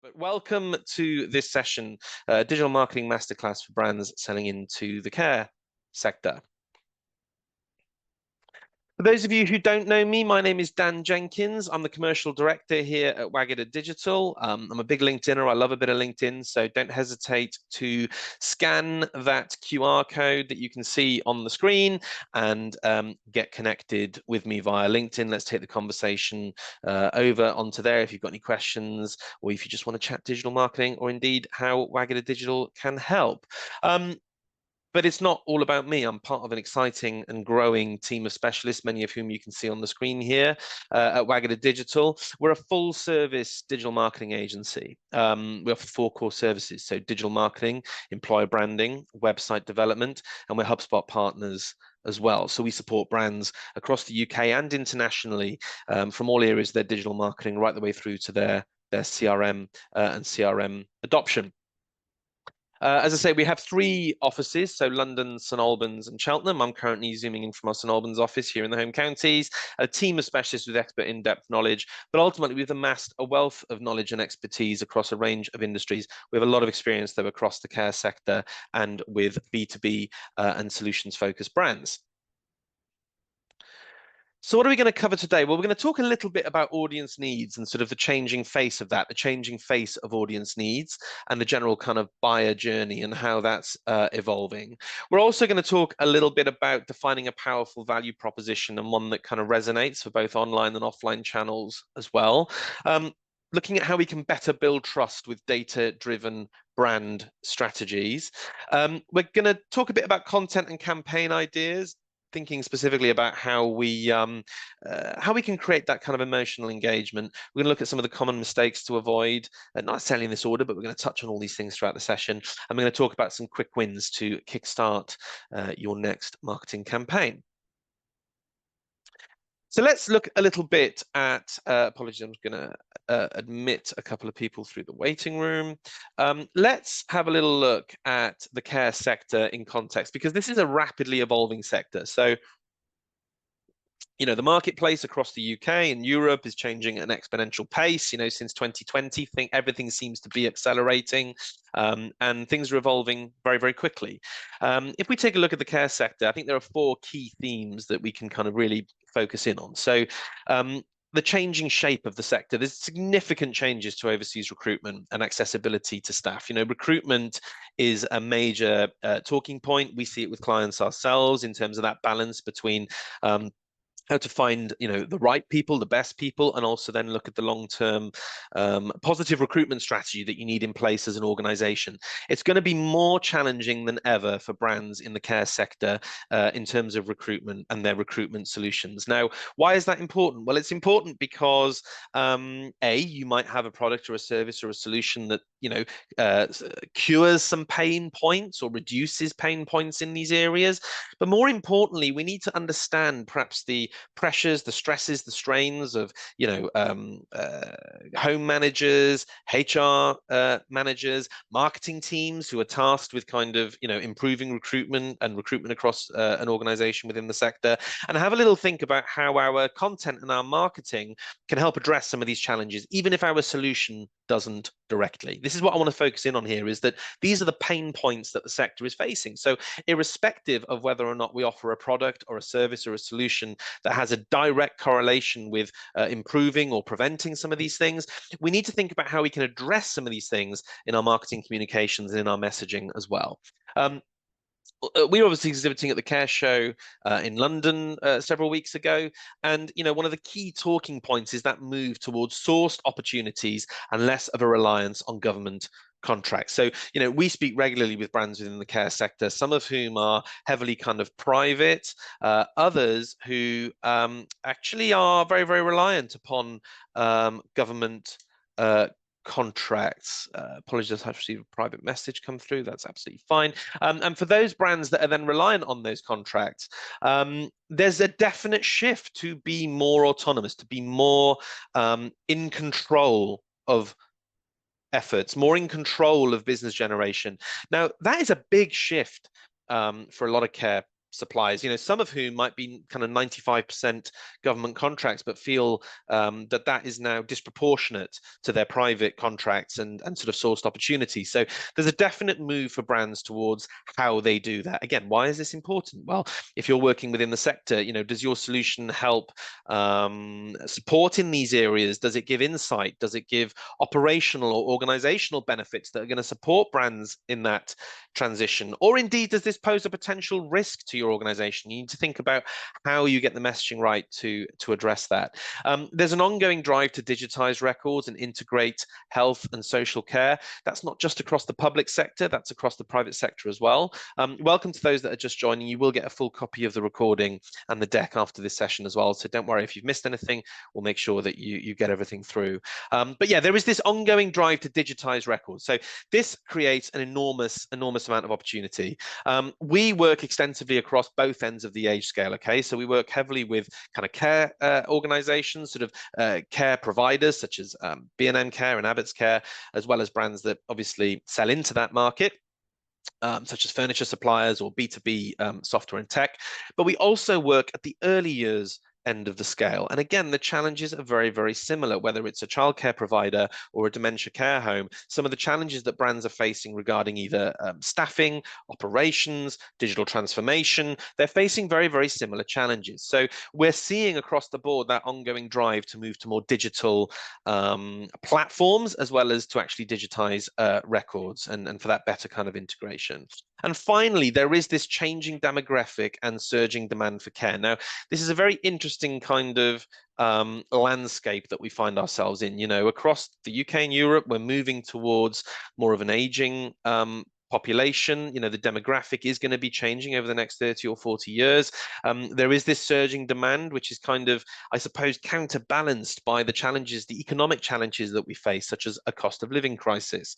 But welcome to this session, Digital Marketing Masterclass for brands selling into the care sector. For those of you who don't know me, my name is Dan Jenkins. I'm the commercial director here at Wagada Digital. I'm a big LinkedIner. I love a bit of LinkedIn, so don't hesitate to scan that QR code that you can see on the screen and get connected with me via LinkedIn. Let's take the conversation over onto there if you've got any questions, or if you just want to chat digital marketing, or indeed how Wagada Digital can help. But it's not all about me. I'm part of an exciting and growing team of specialists, many of whom you can see on the screen here at Wagada Digital. We're a full-service digital marketing agency. We offer 4 core services, so digital marketing, employer branding, website development, and we're HubSpot partners as well. So we support brands across the UK and internationally from all areas of their digital marketing right the way through to their CRM and CRM adoption. As I say, we have 3 offices, so London, St Albans and Cheltenham. I'm currently zooming in from our St Albans office here in the home counties, a team of specialists with expert in-depth knowledge, but ultimately we've amassed a wealth of knowledge and expertise across a range of industries. We have a lot of experience though across the care sector and with B2B and solutions-focused brands. So what are we going to cover today? Well, we're going to talk a little bit about audience needs and sort of the changing face of that, the changing face of audience needs and the general kind of buyer journey and how that's evolving. We're also going to talk a little bit about defining a powerful value proposition and one that kind of resonates for both online and offline channels as well. Looking at how we can better build trust with data-driven brand strategies. We're going to talk a bit about content and campaign ideas, thinking specifically about how we can create that kind of emotional engagement. We're going to look at some of the common mistakes to avoid, not necessarily in this order, but we're going to touch on all these things throughout the session. And we're going to talk about some quick wins to kickstart your next marketing campaign. So let's look a little bit at, apologies, I'm going to admit a couple of people through the waiting room. Let's have a little look at the care sector in context, because this is a rapidly evolving sector. So, you know, the marketplace across the UK and Europe is changing at an exponential pace. You know, since 2020, everything seems to be accelerating and things are evolving very, very quickly. If we take a look at the care sector, I think there are 4 key themes that we can kind of really focus in on. So the changing shape of the sector, there's significant changes to overseas recruitment and accessibility to staff. You know, recruitment is a major talking point. We see it with clients ourselves in terms of that balance between how to find, you know, the right people, the best people, and also then look at the long-term positive recruitment strategy that you need in place as an organization. It's going to be more challenging than ever for brands in the care sector in terms of recruitment and their recruitment solutions. Now, why is that important? Well, it's important because you might have a product or a service or a solution that, you know, cures some pain points or reduces pain points in these areas. But more importantly, we need to understand perhaps the pressures, the stresses, the strains of, you know, home managers, HR managers, marketing teams who are tasked with kind of, you know, improving recruitment and recruitment across an organization within the sector, and have a little think about how our content and our marketing can help address some of these challenges, even if our solution doesn't directly. This is what I want to focus in on here, is that these are the pain points that the sector is facing. So irrespective of whether or not we offer a product or a service or a solution that has a direct correlation with improving or preventing some of these things, we need to think about how we can address some of these things in our marketing communications and in our messaging as well. We were obviously exhibiting at the Care Show in London several weeks ago, and you know, one of the key talking points is that move towards sourced opportunities and less of a reliance on government contracts. So, you know, we speak regularly with brands within the care sector, some of whom are heavily kind of private, others who actually are very, very reliant upon government contracts. Apologies, I've received a private message come through. That's absolutely fine. And for those brands that are then reliant on those contracts, there's a definite shift to be more autonomous, to be more in control of efforts, more in control of business generation. Now, that is a big shift for a lot of care suppliers, some of whom might be kind of 95% government contracts, but feel that is now disproportionate to their private contracts and sort of sourced opportunities. So there's a definite move for brands towards how they do that. Again, why is this important? Well, if you're working within the sector, does your solution help support in these areas? Does it give insight? Does it give operational or organizational benefits that are going to support brands in that transition? Or indeed, does this pose a potential risk to your organization? You need to think about how you get the messaging right to address that. There's an ongoing drive to digitize records and integrate health and social care. That's not just across the public sector, that's across the private sector as well. Welcome to those that are just joining. You will get a full copy of the recording and the deck after this session as well. So don't worry if you've missed anything, we'll make sure that you get everything through. But yeah, there is this ongoing drive to digitize records. So this creates an enormous amount of opportunity. We work extensively across both ends of the age scale, okay? So we work heavily with kind of care organizations, sort of care providers such as B&M Care and Abbott's Care, as well as brands that obviously sell into that market. Such as furniture suppliers or B2B software and tech. But we also work at the early years end of the scale. And again, the challenges are very, very similar, whether it's a childcare provider or a dementia care home. Some of the challenges that brands are facing regarding either staffing, operations, digital transformation, they're facing very, very similar challenges. So we're seeing across the board that ongoing drive to move to more digital platforms, as well as to actually digitize records and for that better kind of integration. And finally, there is this changing demographic and surging demand for care. Now, this is a very interesting kind of landscape that we find ourselves in. Across the UK and Europe, we're moving towards more of an aging population. The demographic is going to be changing over the next 30 or 40 years. There is this surging demand, which is kind of, I suppose, counterbalanced by the challenges, the economic challenges that we face, such as a cost of living crisis,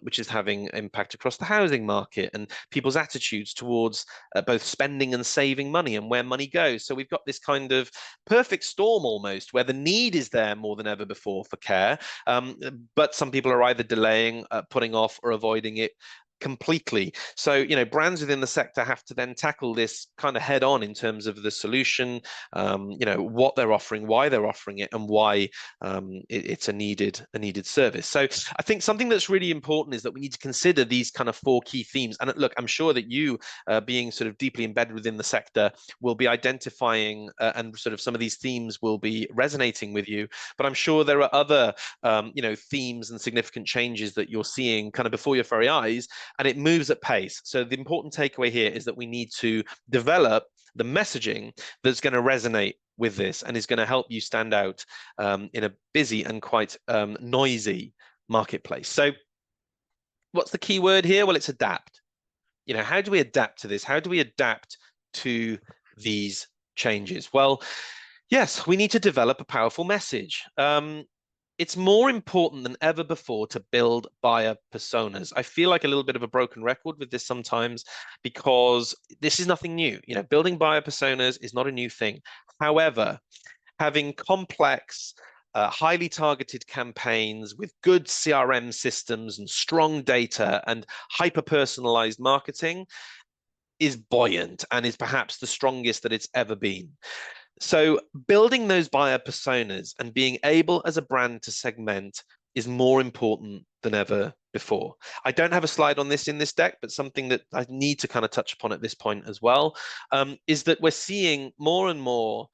which is having impact across the housing market and people's attitudes towards both spending and saving money and where money goes. So we've got this kind of perfect storm almost, where the need is there more than ever before for care, but some people are either delaying, putting off, or avoiding it completely. So, brands within the sector have to then tackle this kind of head on in terms of the solution, what they're offering, why they're offering it, and why it's a needed service. So I think something that's really important is that we need to consider these kind of 4 key themes. And look, I'm sure that you, being sort of deeply embedded within the sector, will be identifying and sort of some of these themes will be resonating with you. But I'm sure there are other, themes and significant changes that you're seeing kind of before your very eyes, and it moves at pace. So the important takeaway here is that we need to develop the messaging that's going to resonate with this and is going to help you stand out in a busy and quite noisy marketplace. So what's the key word here? Well, it's adapt. How do we adapt to this? How do we adapt to these changes? Well, yes, we need to develop a powerful message. It's more important than ever before to build buyer personas. I feel like a little bit of a broken record with this sometimes, because this is nothing new. Building buyer personas is not a new thing. However, having complex, highly targeted campaigns with good CRM systems and strong data and hyper-personalized marketing is buoyant and is perhaps the strongest that it's ever been. So building those buyer personas and being able as a brand to segment is more important than ever before. I don't have a slide on this in this deck, but something that I need to kind of touch upon at this point as well, is that we're seeing more and more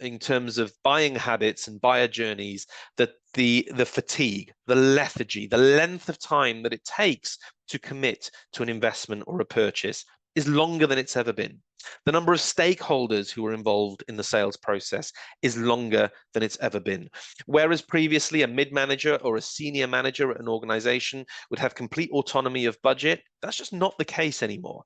in terms of buying habits and buyer journeys, that the fatigue, the lethargy, the length of time that it takes to commit to an investment or a purchase is longer than it's ever been. The number of stakeholders who are involved in the sales process is longer than it's ever been. Whereas previously a mid-manager or a senior manager at an organization would have complete autonomy of budget, that's just not the case anymore.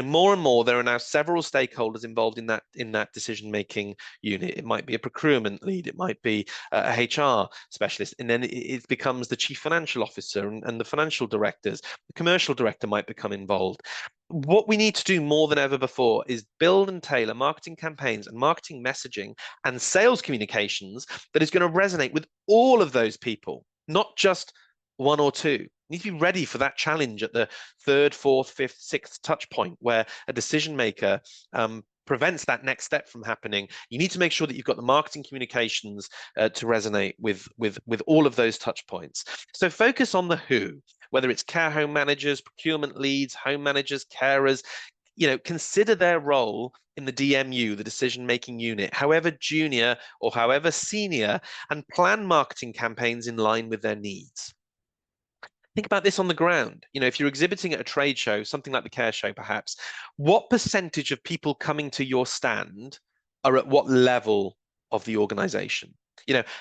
More and more there are now several stakeholders involved in that decision-making unit. It might be a procurement lead, it might be a HR specialist, and then it becomes the chief financial officer and the financial directors. The commercial director might become involved. What we need to do more than ever before is build and tailor marketing campaigns and marketing messaging and sales communications that is going to resonate with all of those people, not just one or two. You need to be ready for that challenge at the third, fourth, fifth, sixth touch point where a decision maker prevents that next step from happening. You need to make sure that you've got the marketing communications to resonate with all of those touch points. So focus on the who, whether it's care home managers, procurement leads, home managers, carers. Consider their role in the DMU, the decision-making unit, however junior or however senior, and plan marketing campaigns in line with their needs. Think about this on the ground. If you're exhibiting at a trade show, something like the Care Show, perhaps, what percentage of people coming to your stand are at what level of the organization?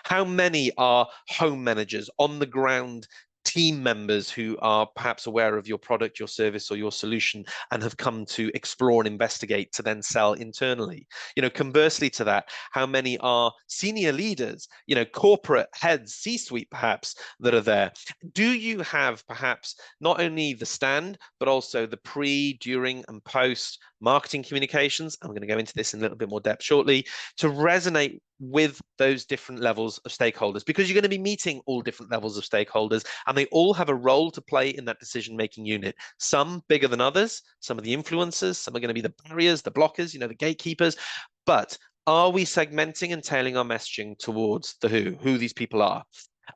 How many are home managers, on the ground team members who are perhaps aware of your product, your service, or your solution and have come to explore and investigate to then sell internally? Conversely to that, how many are senior leaders, corporate heads, C-suite perhaps, that are there? Do you have perhaps not only the stand, but also the pre, during, and post marketing communications? I'm going to go into this in a little bit more depth shortly, to resonate with those different levels of stakeholders, because you're going to be meeting all different levels of stakeholders, and they all have a role to play in that decision-making unit. Some bigger than others, some of the influencers, some are going to be the barriers, the blockers, the gatekeepers. But are we segmenting and tailing our messaging towards the who these people are?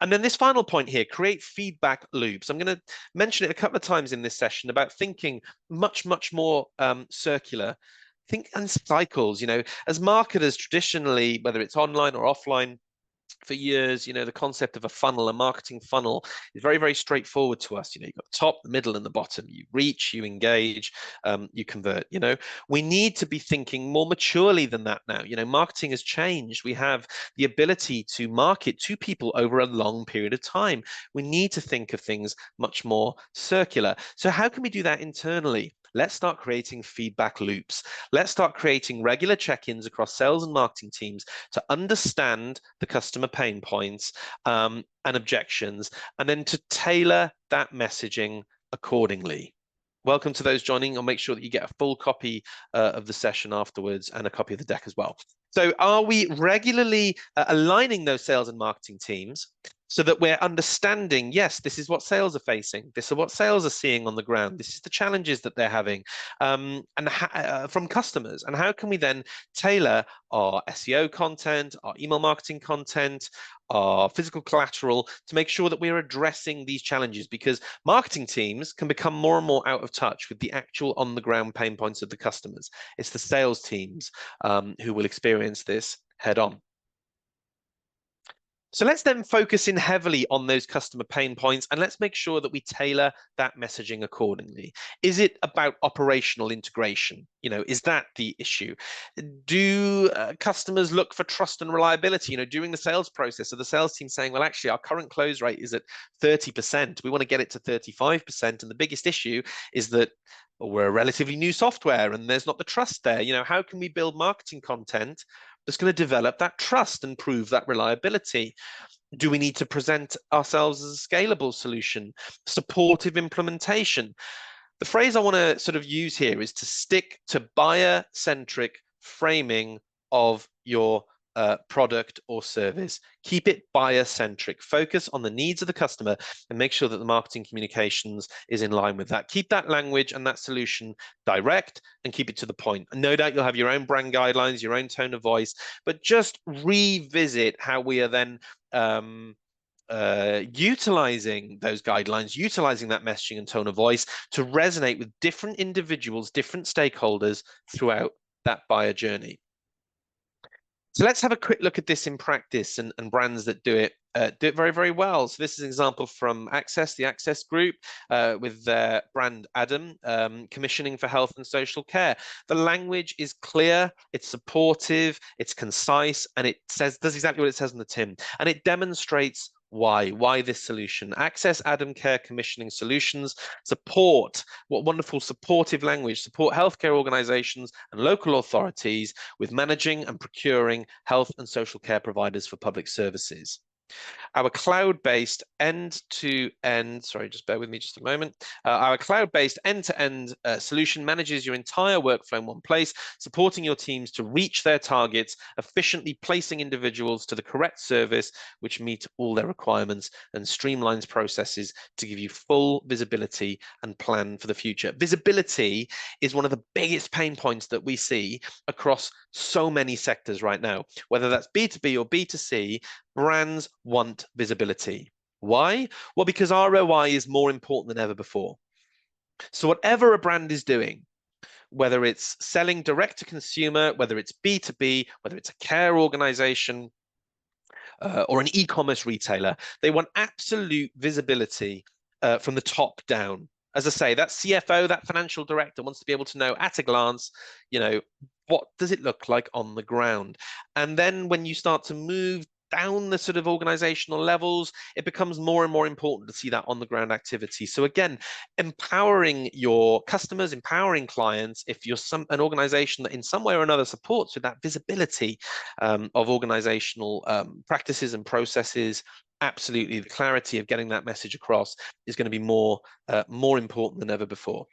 And then this final point here, create feedback loops. I'm going to mention it a couple of times in this session about thinking much, much more circular. Think in cycles. As marketers traditionally, whether it's online or offline, for years, the concept of a funnel, a marketing funnel, is very, very straightforward to us. You've got the top, the middle, and the bottom. You reach, you engage, you convert. We need to be thinking more maturely than that now. Marketing has changed. We have the ability to market to people over a long period of time. We need to think of things much more circular. So how can we do that internally? Let's start creating feedback loops. Let's start creating regular check-ins across sales and marketing teams to understand the customer pain points and objections, and then to tailor that messaging accordingly. Welcome to those joining. I'll make sure that you get a full copy of the session afterwards and a copy of the deck as well. So are we regularly aligning those sales and marketing teams so that we're understanding, yes, this is what sales are facing, this is what sales are seeing on the ground, this is the challenges that they're having from customers, and how can we then tailor our SEO content, our email marketing content, our physical collateral to make sure that we're addressing these challenges, because marketing teams can become more and more out of touch with the actual on-the-ground pain points of the customers. It's the sales teams who will experience this head on. So let's then focus in heavily on those customer pain points, and let's make sure that we tailor that messaging accordingly. Is it about operational integration? Is that the issue? Do customers look for trust and reliability? During the sales process, are the sales team saying, well, actually, our current close rate is at 30%. We want to get it to 35%. And the biggest issue is that we're a relatively new software and there's not the trust there. How can we build marketing content that's going to develop that trust and prove that reliability? Do we need to present ourselves as a scalable solution, supportive implementation? The phrase I want to sort of use here is to stick to buyer-centric framing of your product or service. Keep it buyer-centric. Focus on the needs of the customer and make sure that the marketing communications is in line with that. Keep that language and that solution direct and keep it to the point. And no doubt you'll have your own brand guidelines, your own tone of voice, but just revisit how we are then utilizing those guidelines, utilizing that messaging and tone of voice to resonate with different individuals, different stakeholders throughout that buyer journey. So let's have a quick look at this in practice and brands that do it very, very well. So this is an example from Access, the Access Group, with their brand Adam, commissioning for health and social care. The language is clear, it's supportive, it's concise, and it does exactly what it says on the tin. And it demonstrates why this solution. Access Adam Care Commissioning Solutions support, what wonderful supportive language, support healthcare organizations and local authorities with managing and procuring health and social care providers for public services. Our cloud-based end-to-end, sorry, just bear with me just a moment. Our cloud-based end-to-end solution manages your entire workflow in one place, supporting your teams to reach their targets, efficiently placing individuals to the correct service, which meet all their requirements, and streamlines processes to give you full visibility and plan for the future. Visibility is one of the biggest pain points that we see across so many sectors right now, whether that's B2B or B2C. Brands want visibility. Why? Well, because ROI is more important than ever before. So whatever a brand is doing, whether it's selling direct to consumer, whether it's B2B, whether it's a care organization or an e-commerce retailer, they want absolute visibility from the top down. As I say, that CFO, that financial director wants to be able to know at a glance, what does it look like on the ground? And then when you start to move down the sort of organizational levels, it becomes more and more important to see that on the ground activity. So again, empowering your customers, empowering clients, if you're an organization that in some way or another supports with that visibility of organizational practices and processes, absolutely the clarity of getting that message across is going to be more important than ever before.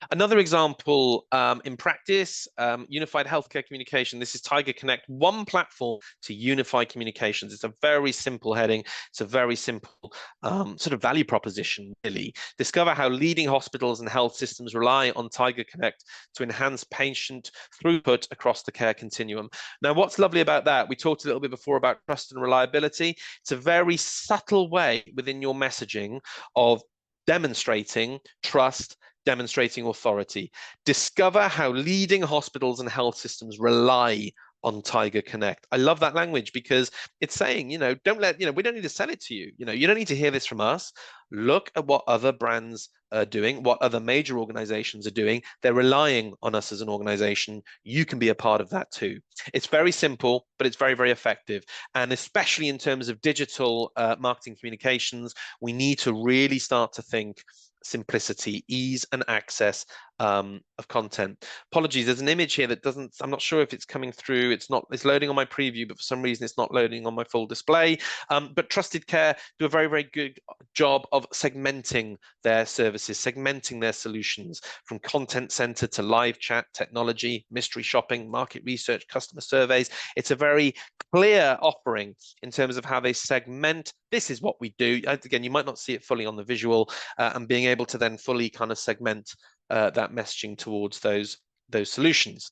Another example in practice, unified healthcare communication. This is Tiger Connect, one platform to unify communications. It's a very simple heading. It's a very simple sort of value proposition, really. Discover how leading hospitals and health systems rely on Tiger Connect to enhance patient throughput across the care continuum. Now, what's lovely about that, we talked a little bit before about trust and reliability. It's a very subtle way within your messaging of demonstrating trust, demonstrating authority. Discover how leading hospitals and health systems rely on Tiger Connect. I love that language because it's saying, don't let, we don't need to sell it to you. You don't need to hear this from us. Look at what other brands are doing, what other major organizations are doing. They're relying on us as an organization. You can be a part of that too. It's very simple, but it's very, very effective. And especially in terms of digital marketing communications, we need to really start to think simplicity, ease, and access of content. Apologies, there's an image here that doesn't, I'm not sure if it's coming through. It's loading on my preview, but for some reason it's not loading on my full display. But Trusted Care do a very, very good job of segmenting their services, segmenting their solutions from content center to live chat, technology, mystery shopping, market research, customer surveys. It's a very clear offering in terms of how they segment. This is what we do. Again, you might not see it fully on the visual, and being able to then fully kind of segment that messaging towards those solutions.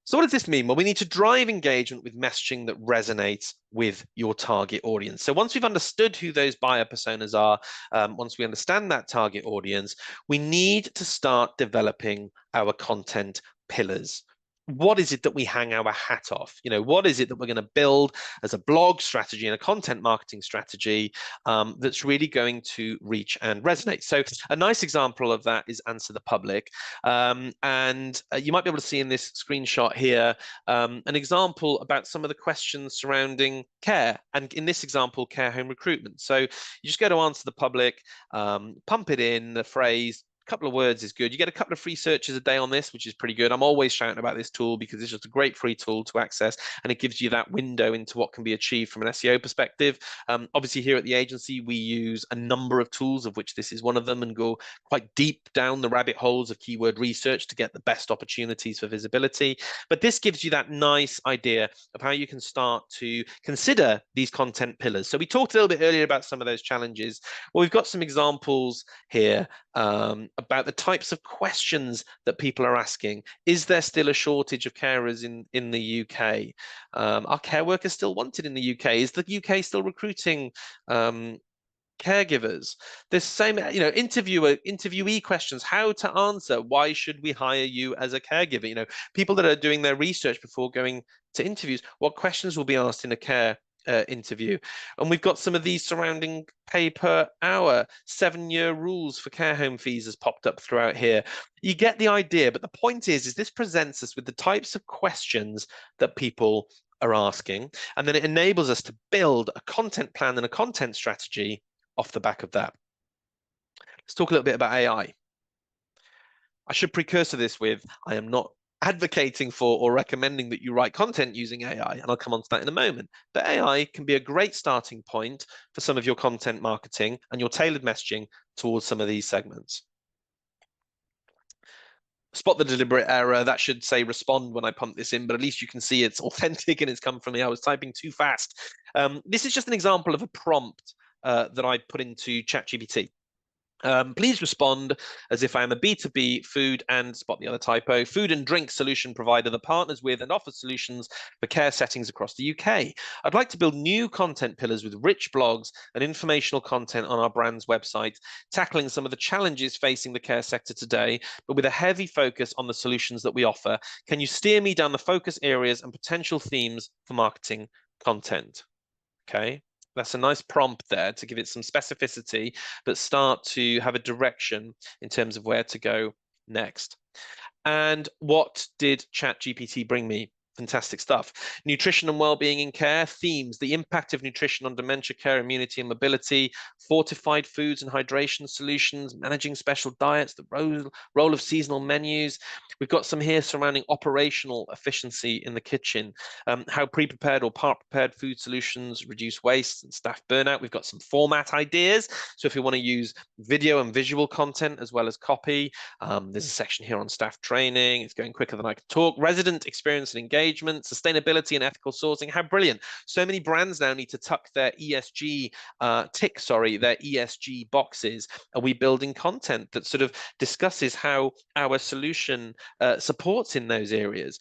So what does this mean? Well, we need to drive engagement with messaging that resonates with your target audience. So once we've understood who those buyer personas are, once we understand that target audience, we need to start developing our content pillars. What is it that we hang our hat off? What is it that we're going to build as a blog strategy and a content marketing strategy that's really going to reach and resonate? So a nice example of that is Answer the Public. And you might be able to see in this screenshot here an example about some of the questions surrounding care. And in this example, care home recruitment. So you just go to Answer the Public, pump it in the phrase, couple of words is good. You get a couple of free searches a day on this, which is pretty good. I'm always shouting about this tool because it's just a great free tool to access, and it gives you that window into what can be achieved from an SEO perspective. Obviously, here at the agency, we use a number of tools, of which this is one of them, and go quite deep down the rabbit holes of keyword research to get the best opportunities for visibility. But this gives you that nice idea of how you can start to consider these content pillars. So we talked a little bit earlier about some of those challenges. Well, we've got some examples here about the types of questions that people are asking. Is there still a shortage of carers in the UK? Are care workers still wanted in the UK? Is the UK still recruiting caregivers? This same, interviewee questions, how to answer, why should we hire you as a caregiver? People that are doing their research before going to interviews, what questions will be asked in a care interview? And we've got some of these surrounding pay per hour, 7-year rules for care home fees has popped up throughout here. You get the idea, but the point is this presents us with the types of questions that people are asking, and then it enables us to build a content plan and a content strategy off the back of that. Let's talk a little bit about AI. I should precursor this with, I am not advocating for or recommending that you write content using AI, and I'll come on to that in a moment. But AI can be a great starting point for some of your content marketing and your tailored messaging towards some of these segments. Spot the deliberate error. That should say respond when I pump this in, but at least you can see it's authentic and it's come from me. I was typing too fast. This is just an example of a prompt that I put into ChatGPT. Please respond as if I am a B2B food and spot the other typo, food and drink solution provider that partners with and offers solutions for care settings across the UK. I'd like to build new content pillars with rich blogs and informational content on our brand's website, tackling some of the challenges facing the care sector today, but with a heavy focus on the solutions that we offer. Can you steer me down the focus areas and potential themes for marketing content? Okay. That's a nice prompt there to give it some specificity, but start to have a direction in terms of where to go next. And what did ChatGPT bring me? Fantastic stuff. Nutrition and well-being in care, themes, the impact of nutrition on dementia care, immunity and mobility, fortified foods and hydration solutions, managing special diets, the role of seasonal menus. We've got some here surrounding operational efficiency in the kitchen, how pre-prepared or part-prepared food solutions reduce waste and staff burnout. We've got some format ideas. So if you want to use video and visual content as well as copy, there's a section here on staff training. It's going quicker than I can talk. Resident experience and engagement, sustainability and ethical sourcing. How brilliant. So many brands now need to tuck their ESG, their ESG boxes. Are we building content that sort of discusses how our solution supports in those areas?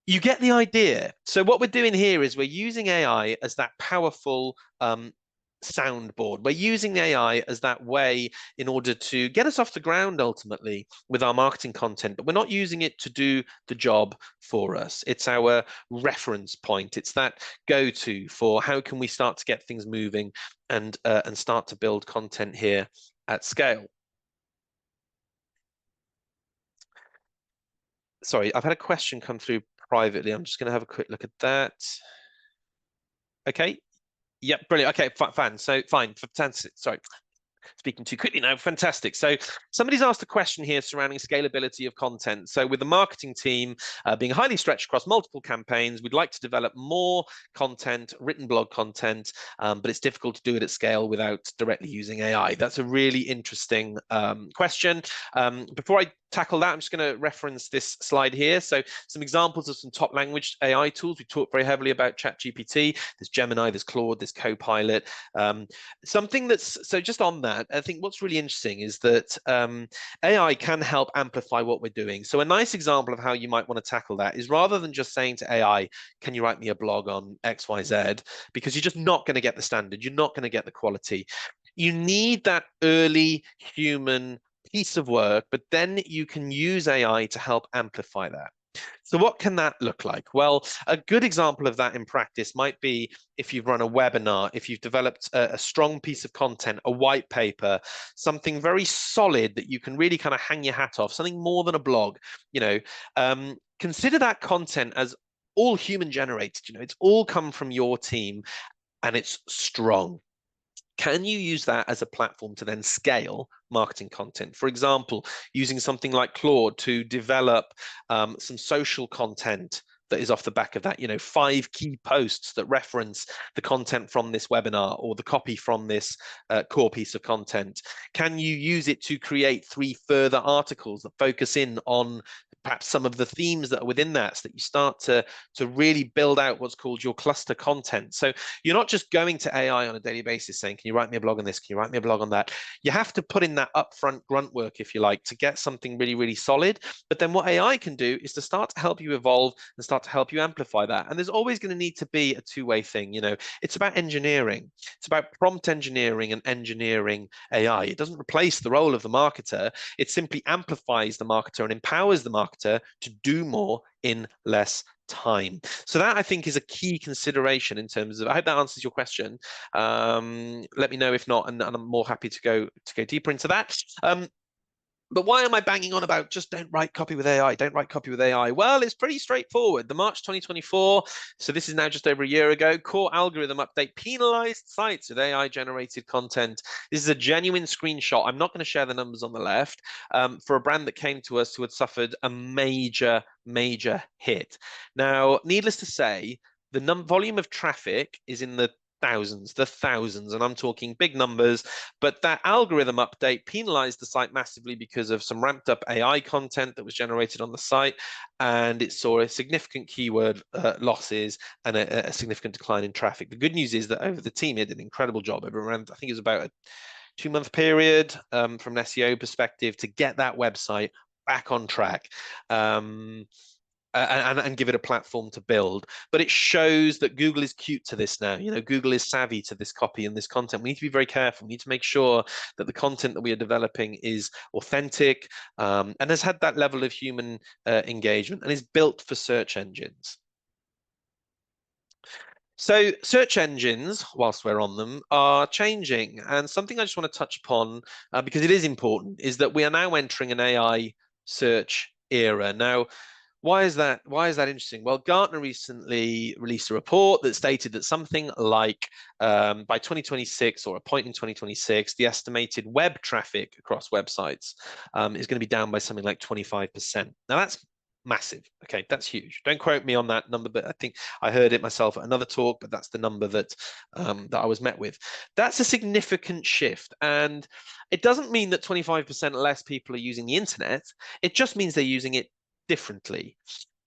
You get the idea. So what we're doing here is we're using AI as that powerful soundboard. We're using the AI as that way in order to get us off the ground ultimately with our marketing content, but we're not using it to do the job for us. It's our reference point. It's that go-to for how can we start to get things moving and start to build content here at scale. Sorry, I've had a question come through privately. I'm just going to have a quick look at that. Okay. Yep, brilliant. Okay, fine. So fine, fantastic. Sorry, speaking too quickly now. Fantastic. So somebody's asked a question here surrounding scalability of content. So with the marketing team being highly stretched across multiple campaigns, we'd like to develop more content, written blog content, but it's difficult to do it at scale without directly using AI. That's a really interesting question. Before I tackle that, I'm just going to reference this slide here. So some examples of some top language AI tools. We talked very heavily about ChatGPT. There's Gemini, there's Claude, there's Copilot. Something that's, so just on that, I think what's really interesting is that AI can help amplify what we're doing. So a nice example of how you might want to tackle that is rather than just saying to AI, can you write me a blog on XYZ? Because you're just not going to get the standard. You're not going to get the quality. You need that early human piece of work, but then you can use AI to help amplify that. So what can that look like? Well, a good example of that in practice might be if you've run a webinar, if you've developed a strong piece of content, a white paper, something very solid that you can really kind of hang your hat off, something more than a blog, consider that content as all human generated, it's all come from your team and it's strong. Can you use that as a platform to then scale marketing content? For example, using something like Claude to develop some social content that is off the back of that, 5 key posts that reference the content from this webinar or the copy from this core piece of content. Can you use it to create 3 further articles that focus in on perhaps some of the themes that are within that, so that you start to really build out what's called your cluster content? So you're not just going to AI on a daily basis saying, can you write me a blog on this? Can you write me a blog on that? You have to put in that upfront grunt work, if you like, to get something really, really solid. But then what AI can do is to start to help you evolve and start to help you amplify that. And there's always going to need to be a two-way thing. It's about engineering. It's about prompt engineering and engineering AI. It doesn't replace the role of the marketer. It simply amplifies the marketer and empowers the marketer to do more in less time. So that, I think, is a key consideration in terms of, I hope that answers your question. Let me know if not, and I'm more happy to go deeper into that. But why am I banging on about just don't write copy with AI? Don't write copy with AI. Well, it's pretty straightforward. The March 2024, so this is now just over a year ago, core algorithm update penalized sites with AI generated content. This is a genuine screenshot. I'm not going to share the numbers on the left, for a brand that came to us who had suffered a major, major hit. Now, needless to say, the volume of traffic is in the thousands, and I'm talking big numbers. But that algorithm update penalized the site massively because of some ramped up AI content that was generated on the site, and it saw a significant keyword losses and a significant decline in traffic. The good news is that over the team, it did an incredible job over around, I think it was about a 2-month period, from an SEO perspective, to get that website back on track. And give it a platform to build. But it shows that Google is cute to this now. You know, Google is savvy to this copy and this content. We need to be very careful. We need to make sure that the content that we are developing is authentic, and has had that level of human engagement and is built for search engines. So search engines, whilst we're on them, are changing. And something I just want to touch upon, because it is important, is that we are now entering an AI search era. Now, why is that? Why is that interesting? Well, Gartner recently released a report that stated that something like, by 2026 or a point in 2026, the estimated web traffic across websites is going to be down by something like 25%. Now that's massive. Okay, that's huge. Don't quote me on that number, but I think I heard it myself at another talk. But that's the number that that I was met with. That's a significant shift, and it doesn't mean that 25% less people are using the internet. It just means they're using it differently.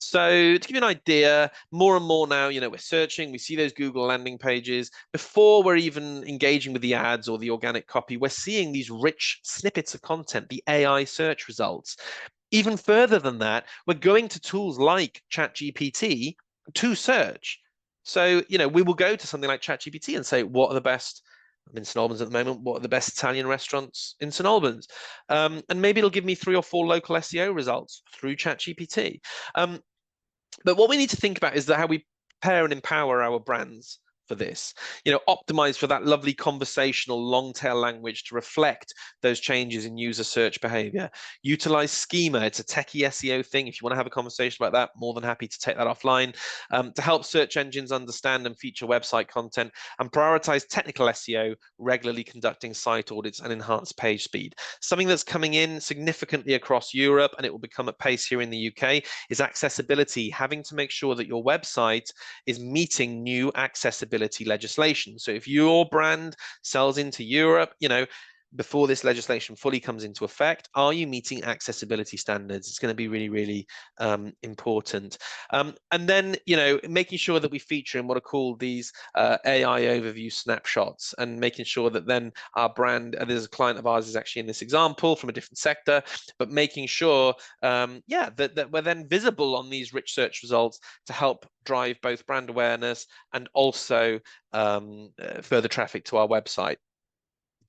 So to give you an idea, more and more now, you know, we're searching, we see those Google landing pages. Before we're even engaging with the ads or the organic copy, we're seeing these rich snippets of content, the AI search results. Even further than that, we're going to tools like ChatGPT to search. So, you know, we will go to something like ChatGPT and say, what are the best, I'm in St Albans at the moment, what are the best Italian restaurants in St Albans? And maybe it'll give me 3 or 4 local SEO results through ChatGPT. But what we need to think about is that how we prepare and empower our brands for this, you know, optimize for that lovely conversational long tail language to reflect those changes in user search behavior. Utilize schema. It's a techie SEO thing. If you want to have a conversation about that, more than happy to take that offline, to help search engines understand and feature website content, and prioritize technical SEO, regularly conducting site audits and enhance page speed. Something that's coming in significantly across Europe, and it will become at pace here in the UK, is accessibility, having to make sure that your website is meeting new accessibility legislation. So if your brand sells into Europe, you know, before this legislation fully comes into effect, are you meeting accessibility standards? It's going to be really, really important. And then, you know, making sure that we feature in what are called these AI overview snapshots, and making sure that then our brand, there's a client of ours is actually in this example from a different sector, but making sure, that we're then visible on these rich search results to help drive both brand awareness and also further traffic to our website.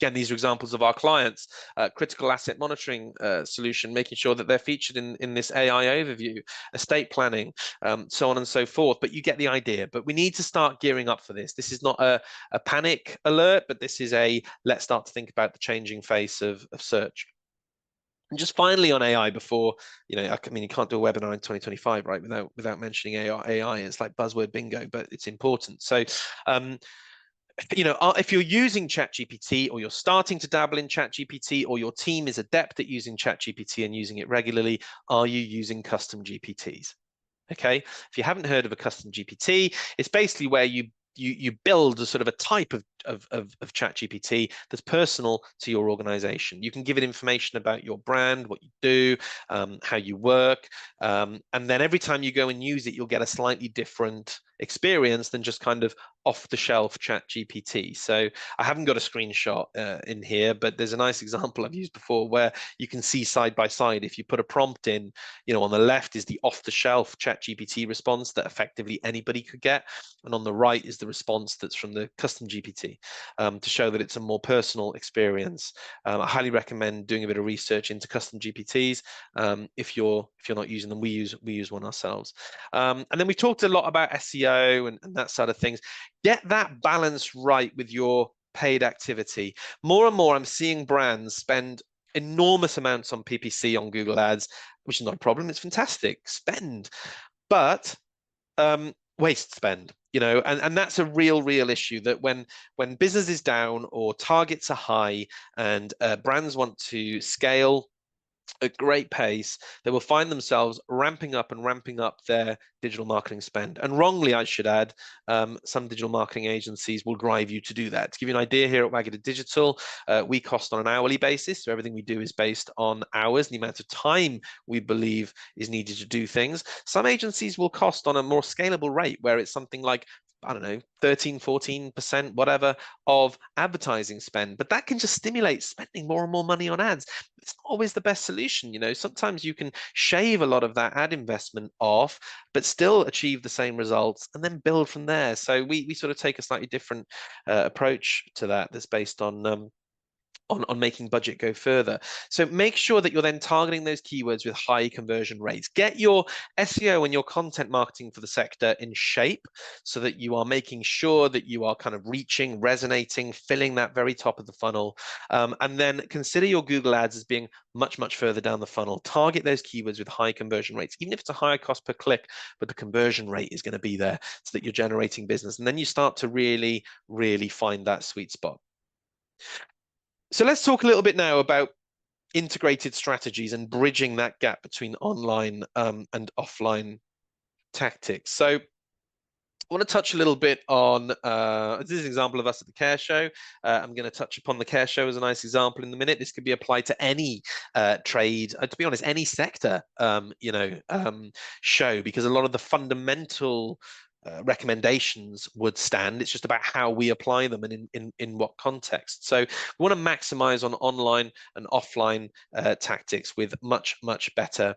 Again, these are examples of our clients, critical asset monitoring solution, making sure that they're featured in this AI overview, estate planning, so on and so forth. But you get the idea. But we need to start gearing up for this. This is not a panic alert, but this is let's start to think about the changing face of search. And just finally on AI, before, you know, I mean, you can't do a webinar in 2025, right, without mentioning AI. It's like buzzword bingo, but it's important. So, you know, if you're using ChatGPT, or you're starting to dabble in ChatGPT, or your team is adept at using ChatGPT and using it regularly, are you using custom GPTs? Okay, if you haven't heard of a custom GPT, it's basically where you build a sort of a type of ChatGPT that's personal to your organization. You can give it information about your brand, what you do, how you work, and then every time you go and use it, you'll get a slightly different experience than just kind of off-the-shelf ChatGPT. So I haven't got a screenshot in here, but there's a nice example I've used before where you can see side by side. If you put a prompt in, you know, on the left is the off-the-shelf ChatGPT response that effectively anybody could get, and on the right is the response that's from the custom GPT, to show that it's a more personal experience. I highly recommend doing a bit of research into custom GPTs if you're not using them. We use one ourselves. And then we talked a lot about SEO and that side of things. Get that balance right with your paid activity. More and more, I'm seeing brands spend enormous amounts on PPC on Google Ads, which is not a problem. It's fantastic. Spend, but waste spend, and that's a real issue, that when business is down or targets are high and brands want to scale at great pace, they will find themselves ramping up their digital marketing spend. And wrongly, I should add, some digital marketing agencies will drive you to do that. To give you an idea, here at Wagada Digital, we cost on an hourly basis. So everything we do is based on hours, the amount of time we believe is needed to do things. Some agencies will cost on a more scalable rate, where it's something like, I don't know, 13, 14%, whatever, of advertising spend. But that can just stimulate spending more and more money on ads. It's not always the best solution. Sometimes you can shave a lot of that ad investment off, but still achieve the same results and then build from there. So we sort of take a slightly different approach to that, that's based on making budget go further. So make sure that you're then targeting those keywords with high conversion rates. Get your SEO and your content marketing for the sector in shape, so that you are making sure that you are kind of reaching, resonating, filling that very top of the funnel. And then consider your Google Ads as being much further down the funnel. Target those keywords with high conversion rates, even if it's a higher cost per click, but the conversion rate is going to be there so that you're generating business. And then you start to really find that sweet spot. So let's talk a little bit now about integrated strategies and bridging that gap between online and offline tactics. So I want to touch a little bit on, this is an example of us at the Care Show. I'm going to touch upon the Care Show as a nice example in a minute. This could be applied to any trade, to be honest, any sector, show, because a lot of the fundamental recommendations would stand. It's just about how we apply them and in what context. So we want to maximize on online and offline tactics with much better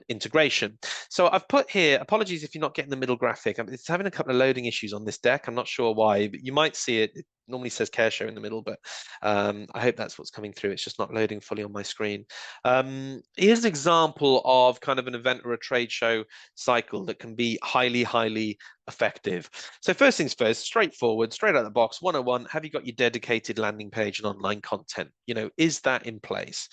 integration. So I've put here, apologies if you're not getting the middle graphic. It's having a couple of loading issues on this deck. I'm not sure why, but you might see it. It normally says Care Show in the middle, but I hope that's what's coming through. It's just not loading fully on my screen. Here's an example of kind of an event or a trade show cycle that can be highly effective. So first things first, straightforward, straight out of the box, 101, have you got your dedicated landing page and online content? Is that in place?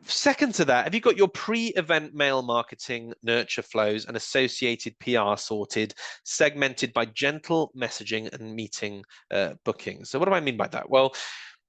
Second to that, have you got your pre-event mail marketing nurture flows and associated PR sorted, segmented by gentle messaging and meeting booking? So what do I mean by that? Well,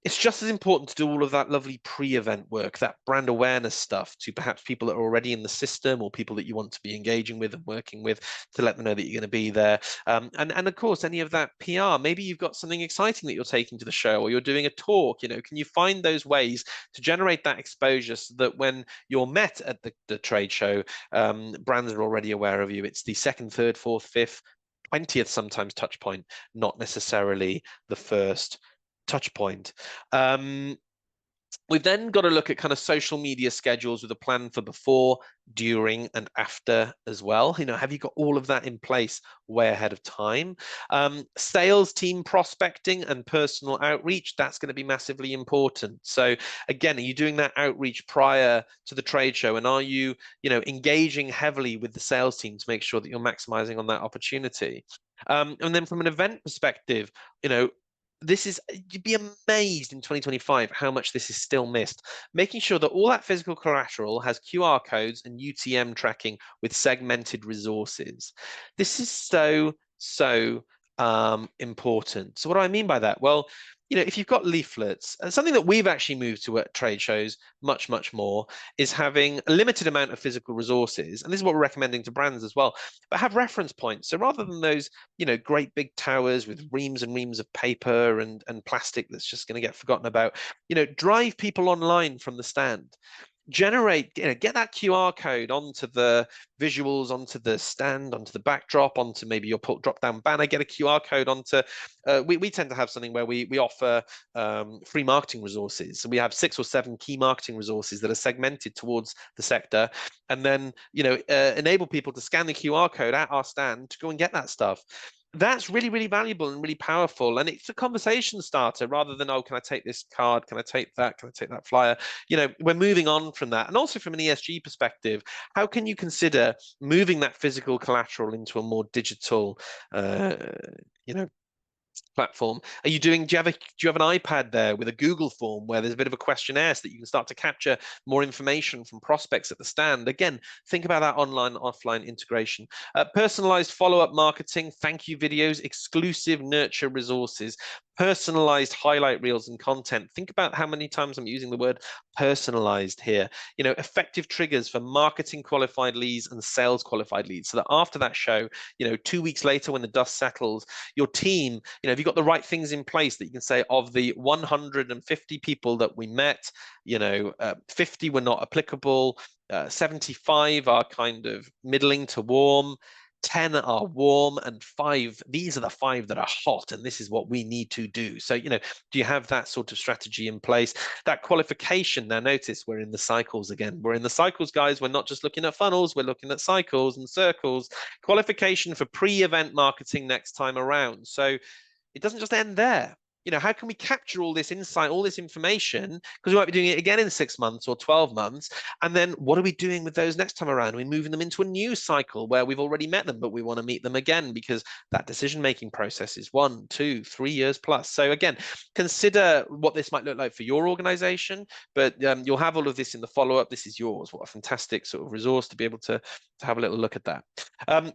it's just as important to do all of that lovely pre-event work, that brand awareness stuff, to perhaps people that are already in the system or people that you want to be engaging with and working with, to let them know that you're going to be there. And of course, any of that PR, maybe you've got something exciting that you're taking to the show, or you're doing a talk. Can you find those ways to generate that exposure so that when you're met at the trade show, brands are already aware of you? It's the second, third, fourth, fifth, 20th sometimes touch point, not necessarily the first touch point. We've then got to look at kind of social media schedules with a plan for before, during, and after as well. Have you got all of that in place way ahead of time? Sales team prospecting and personal outreach, that's going to be massively important. So again, are you doing that outreach prior to the trade show? And are you, engaging heavily with the sales team to make sure that you're maximizing on that opportunity? And then from an event perspective, you'd be amazed in 2025 how much this is still missed. Making sure that all that physical collateral has QR codes and UTM tracking with segmented resources. This is so important. So what do I mean by that? Well, if you've got leaflets, and something that we've actually moved to at trade shows much more, is having a limited amount of physical resources. And this is what we're recommending to brands as well, but have reference points. So rather than those, great big towers with reams and reams of paper and plastic that's just going to get forgotten about, drive people online from the stand. Generate, get that QR code onto the visuals, onto the stand, onto the backdrop, onto maybe your drop down banner. Get a QR code onto. We tend to have something where we offer free marketing resources. So we have 6 or 7 key marketing resources that are segmented towards the sector, and then enable people to scan the QR code at our stand to go and get that stuff. That's really valuable and really powerful, and it's a conversation starter rather than, oh, can I take this card, can I take that flyer? We're moving on from that. And also from an ESG perspective, how can you consider moving that physical collateral into a more digital platform? Are you doing, do you have an iPad there with a Google form where there's a bit of a questionnaire so that you can start to capture more information from prospects at the stand? Again, think about that online offline integration. Personalized follow-up marketing, thank you videos, exclusive nurture resources, personalized highlight reels and content. Think about how many times I'm using the word personalized here. You know, effective triggers for marketing qualified leads and sales qualified leads, so that after that show, you know, 2 weeks later when the dust settles, your team, you know, if you've got the right things in place, that you can say, of the 150 people that we met, you know, 50 were not applicable, 75 are kind of middling to warm, 10 are warm, and 5, these are the 5 that are hot, and this is what we need to do. So, you know, do you have that sort of strategy in place? That qualification, now notice we're in the cycles again. We're in the cycles, guys. We're not just looking at funnels, we're looking at cycles and circles. Qualification for pre-event marketing next time around. So it doesn't just end there. You know, how can we capture all this insight, all this information, because we might be doing it again in 6 months or 12 months, and then what are we doing with those next time around? Are we moving them into a new cycle where we've already met them, but we want to meet them again, because that decision-making process is 1, 2, 3 years plus. So again, consider what this might look like for your organization, but you'll have all of this in the follow-up. This is yours. What a fantastic sort of resource to be able to have a little look at that.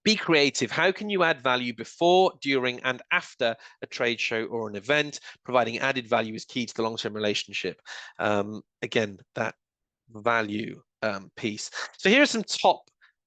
Be creative. How can you add value before, during, and after a trade show or an event? Providing added value is key to the long-term relationship. Again, that value piece. So here are some top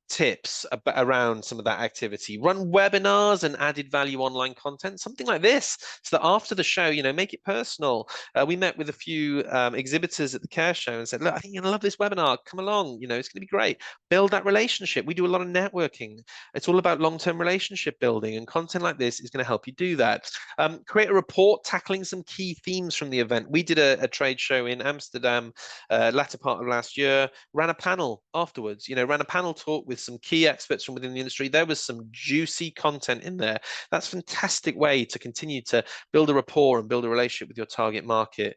tips around some of that activity. Run webinars and added value online content, something like this, so that after the show, you know, make it personal. We met with a few exhibitors at the Care Show and said, look, I think you're gonna love this webinar, come along, you know, it's gonna be great. Build that relationship. We do a lot of networking. It's all about long-term relationship building, and content like this is going to help you do that. Create a report tackling some key themes from the event. We did a trade show in Amsterdam latter part of last year, ran a panel afterwards, you know, ran a panel talk with some key experts from within the industry. There was some juicy content in there. That's a fantastic way to continue to build a rapport and build a relationship with your target market.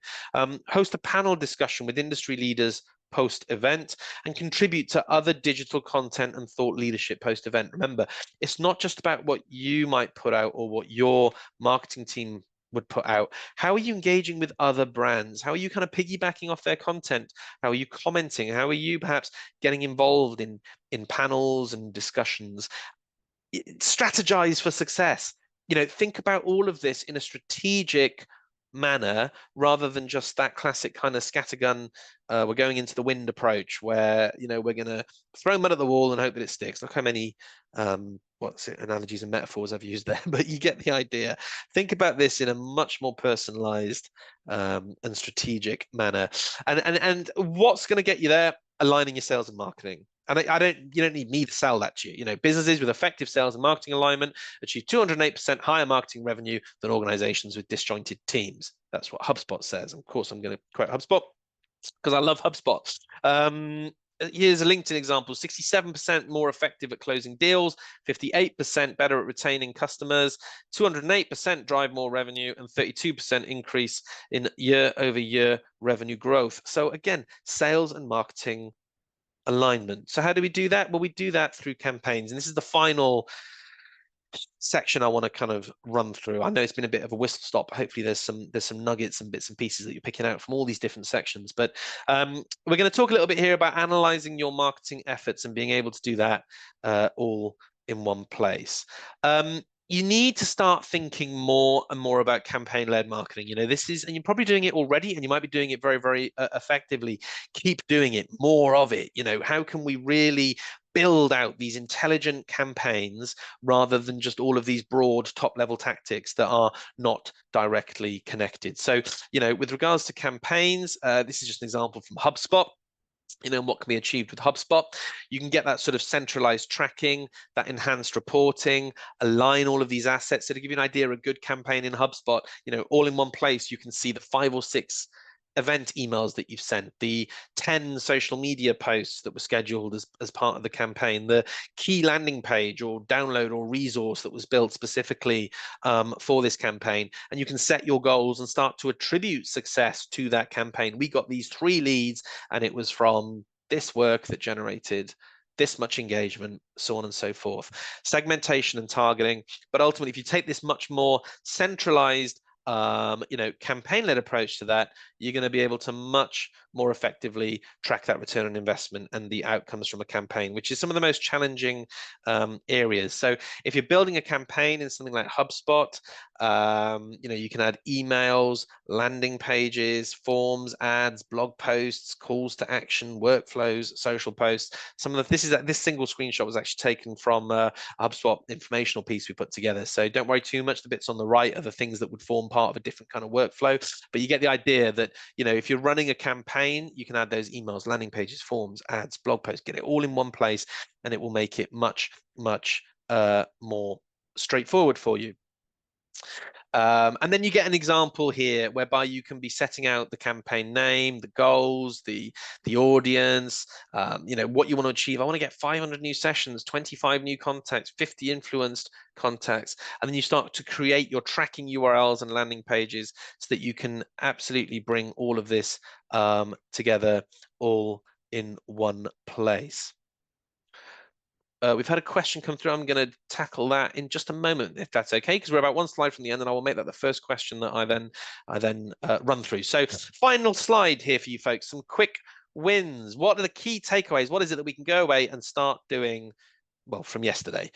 Host a panel discussion with industry leaders post-event, and contribute to other digital content and thought leadership post-event. Remember, it's not just about what you might put out or what your marketing team would put out. How are you engaging with other brands? How are you kind of piggybacking off their content? How are you commenting? How are you perhaps getting involved in panels and discussions? Strategize for success. You know, think about all of this in a strategic manner, rather than just that classic kind of scattergun, we're going into the wind approach, where, you know, we're going to throw mud at the wall and hope that it sticks. Look how many analogies and metaphors I've used there, but you get the idea. Think about this in a much more personalized and strategic manner. And what's going to get you there? Aligning your sales and marketing. And you don't need me to sell that to you. You know, businesses with effective sales and marketing alignment achieve 208% higher marketing revenue than organizations with disjointed teams. That's what HubSpot says. Of course, I'm going to quote HubSpot because I love HubSpot. Here's a LinkedIn example: 67% more effective at closing deals, 58% better at retaining customers, 208% drive more revenue, and 32% increase in year-over-year revenue growth. So again, sales and marketing alignment. So how do we do that? Well, we do that through campaigns. And this is the final section I want to kind of run through. I know it's been a bit of a whistle stop. Hopefully there's some nuggets and bits and pieces that you're picking out from all these different sections. But we're going to talk a little bit here about analyzing your marketing efforts and being able to do that all in one place. You need to start thinking more and more about campaign-led marketing. You know, this is, and you're probably doing it already, and you might be doing it very, very effectively. Keep doing it, more of it. You know, how can we really build out these intelligent campaigns rather than just all of these broad top-level tactics that are not directly connected? So, you know, with regards to campaigns, this is just an example from HubSpot. You know, what can be achieved with HubSpot? You can get that sort of centralized tracking, that enhanced reporting, align all of these assets. So to give you an idea, a good campaign in HubSpot, you know, all in one place, you can see the 5 or 6 event emails that you've sent, the 10 social media posts that were scheduled as part of the campaign, the key landing page or download or resource that was built specifically for this campaign. And you can set your goals and start to attribute success to that campaign. We got these 3 leads, and it was from this work that generated this much engagement, so on and so forth. Segmentation and targeting. But ultimately, if you take this much more centralized, campaign-led approach to that, you're going to be able to much more effectively track that return on investment and the outcomes from a campaign, which is some of the most challenging areas. So if you're building a campaign in something like HubSpot, you can add emails, landing pages, forms, ads, blog posts, calls to action, workflows, social posts. This single screenshot was actually taken from a HubSpot informational piece we put together. So don't worry too much. The bits on the right are the things that would form part of a different kind of workflow, but you get the idea that, if you're running a campaign, you can add those emails, landing pages, forms, ads, blog posts, get it all in one place, and it will make it much more straightforward for you. And then you get an example here whereby you can be setting out the campaign name, the goals, the audience, what you want to achieve. I want to get 500 new sessions, 25 new contacts, 50 influenced contacts. And then you start to create your tracking URLs and landing pages so that you can absolutely bring all of this together all in one place. We've had a question come through. I'm going to tackle that in just a moment, if that's okay, because we're about one slide from the end, and I will make that the first question that I then run through. So, final slide here for you folks. Some quick wins. What are the key takeaways? What is it that we can go away and start doing? Well, from yesterday.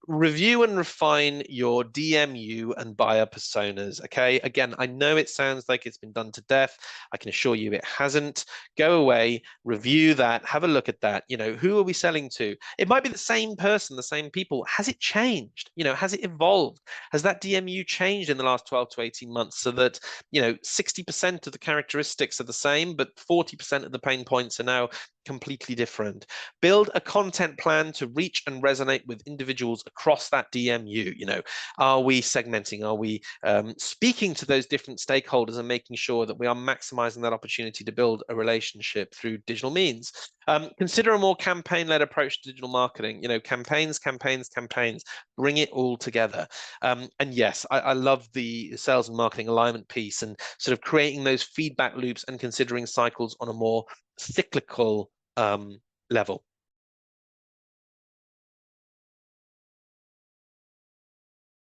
Review and refine your DMU and buyer personas. Okay, again, I know it sounds like it's been done to death. I can assure you it hasn't. Go away, review that, have a look at that. Who are we selling to? It might be the same person, the same people. Has it changed? Has it evolved? Has that DMU changed in the last 12 to 18 months so that 60% of the characteristics are the same, but 40% of the pain points are now completely different? Build a content plan to reach and resonate with individuals across that DMU. Are we segmenting? Are we speaking to those different stakeholders and making sure that we are maximizing that opportunity to build a relationship through digital means? Consider a more campaign-led approach to digital marketing. Campaigns, bring it all together. And yes, I love the sales and marketing alignment piece and sort of creating those feedback loops and considering cycles on a more cyclical level.